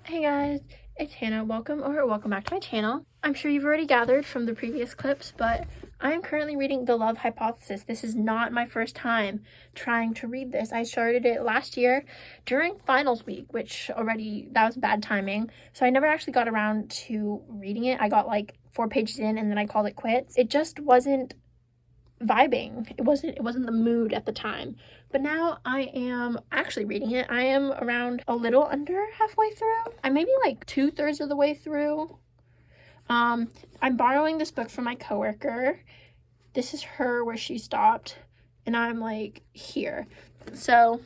Hey guys, it's Hannah. Welcome back to my channel. I'm sure you've already gathered from the previous clips, but I'm currently reading The Love Hypothesis. This is not my first time trying to read this. I started it last year during finals week, which that was bad timing. So I never actually got around to reading it. I got like 4 pages in and then I called it quits. It just wasn't vibing. It wasn't the mood at the time. But now I am actually reading it. I am around a little under halfway through. I'm maybe like 2/3 of the way through. I'm borrowing this book from my coworker. This is her where she stopped, and I'm like here. So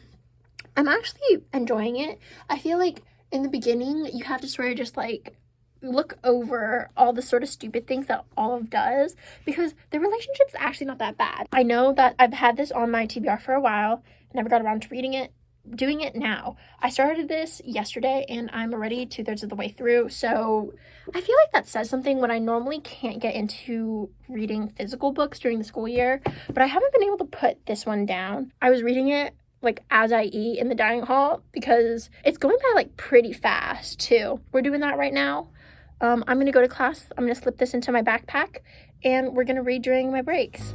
I'm actually enjoying it. I feel like in the beginning you have to sort of just like look over all the sort of stupid things that Olive does, because the relationship's actually not that bad. I know that I've had this on my TBR for a while, never got around to reading it, doing it now. I started this yesterday and I'm already 2/3 of the way through, so I feel like that says something when I normally can't get into reading physical books during the school year, but I haven't been able to put this one down. I was reading it like as I eat in the dining hall because it's going by like pretty fast too. We're doing that right now. I'm going to go to class. I'm going to slip this into my backpack, and we're going to read during my breaks.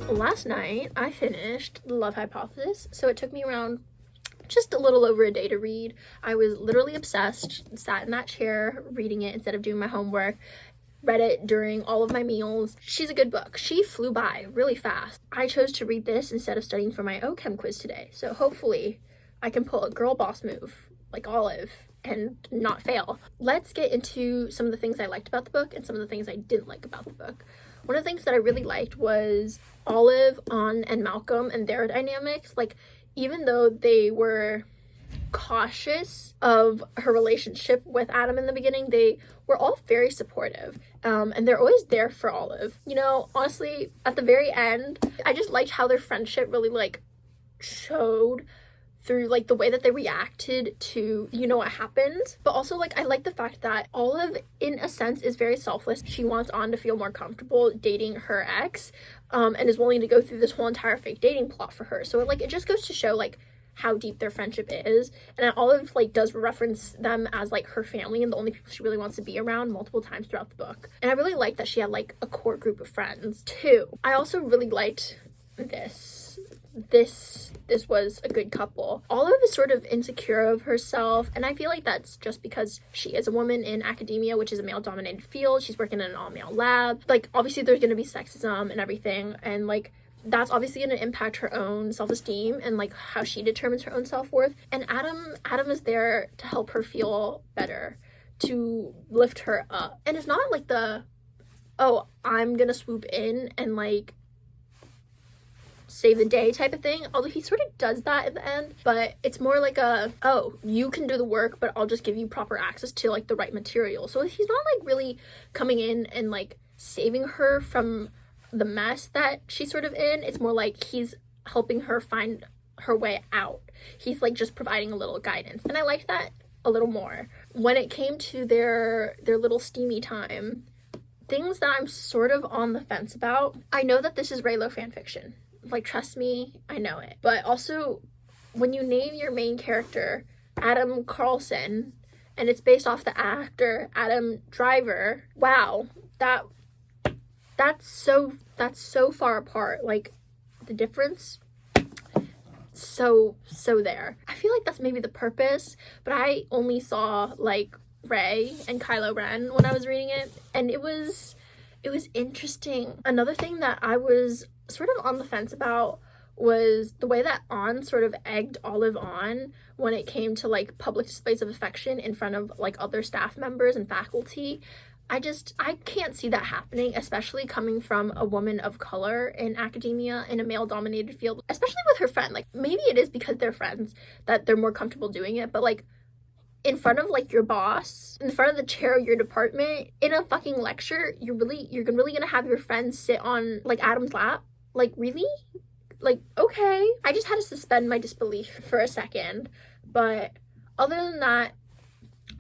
Last night, I finished The Love Hypothesis, so it took me around just a little over a day to read. I was literally obsessed, sat in that chair reading it instead of doing my homework, read it during all of my meals. She's a good book. She flew by really fast. I chose to read this instead of studying for my OChem quiz today, so hopefully I can pull a girl boss move like Olive and not fail. Let's get into some of the things I liked about the book and some of the things I didn't like about the book. One of the things that I really liked was Olive, An, and Malcolm and their dynamics. Like, even though they were cautious of her relationship with Adam in the beginning, they were all very supportive, and they're always there for Olive. You know, honestly, at the very end, I just liked how their friendship really like showed through like the way that they reacted to, you know, what happened. But also, like, I like the fact that Olive in a sense is very selfless. She wants An to feel more comfortable dating her ex, and is willing to go through this whole entire fake dating plot for her. So it just goes to show like how deep their friendship is. And Olive like does reference them as like her family and the only people she really wants to be around multiple times throughout the book. And I really like that she had like a core group of friends too. I also really liked this was a good couple. Olive is sort of insecure of herself, and I feel like that's just because she is a woman in academia, which is a male-dominated field. She's working in an all-male lab. Like, obviously there's going to be sexism and everything, and like that's obviously going to impact her own self-esteem and like how she determines her own self-worth. And Adam is there to help her feel better, to lift her up. And it's not like oh, I'm gonna swoop in and like save the day type of thing, although he sort of does that at the end, but it's more like oh, you can do the work, but I'll just give you proper access to like the right material. So he's not like really coming in and like saving her from the mess that she's sort of in. It's more like he's helping her find her way out. He's like just providing a little guidance, and I liked that a little more. When it came to their little steamy time, things that I'm sort of on the fence about. I know that this is Raylo fanfiction. Like, trust me, I know it. But also, when you name your main character Adam Carlson, and it's based off the actor Adam Driver, wow, that's so far apart. Like, the difference, so there. I feel like that's maybe the purpose, but I only saw like Rey and Kylo Ren when I was reading it, and it was It was interesting. Another thing that I was sort of on the fence about was the way that An sort of egged Olive on when it came to like public displays of affection in front of like other staff members and faculty. I can't see that happening, especially coming from a woman of color in academia in a male dominated field, especially with her friend. Like, maybe it is because they're friends that they're more comfortable doing it, but like in front of like your boss, in front of the chair of your department, in a fucking lecture, you're really gonna have your friend sit on like Adam's lap? Like, really? Like, okay. I just had to suspend my disbelief for a second. But other than that,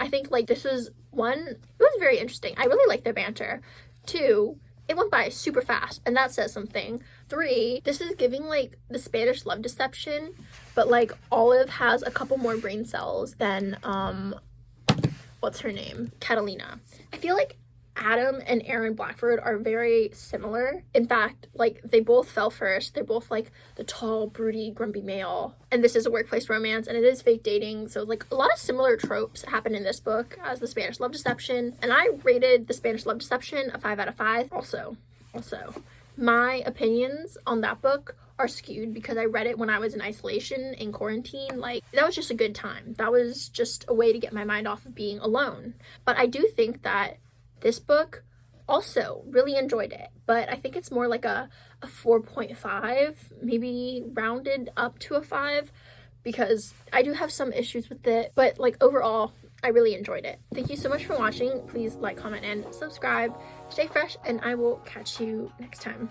I think like this was one, it was very interesting. I really liked their banter. 2, it went by super fast, and that says something. 3, this is giving like the Spanish love deception, but like Olive has a couple more brain cells than what's her name? Catalina. I feel like Adam and Aaron Blackford are very similar. In fact, like they both fell first. They're both like the tall, broody, grumpy male. And this is a workplace romance and it is fake dating. So like a lot of similar tropes happen in this book as the Spanish love deception. And I rated the Spanish love deception a 5 out of 5. Also, my opinions on that book are skewed because I read it when I was in isolation in quarantine. Like, that was just a good time. That was just a way to get my mind off of being alone. But I do think that this book, also really enjoyed it, but I think it's more like a 4.5, maybe rounded up to a 5, because I do have some issues with it, but like overall, I really enjoyed it. Thank you so much for watching. Please like, comment, and subscribe. Stay fresh, and I will catch you next time.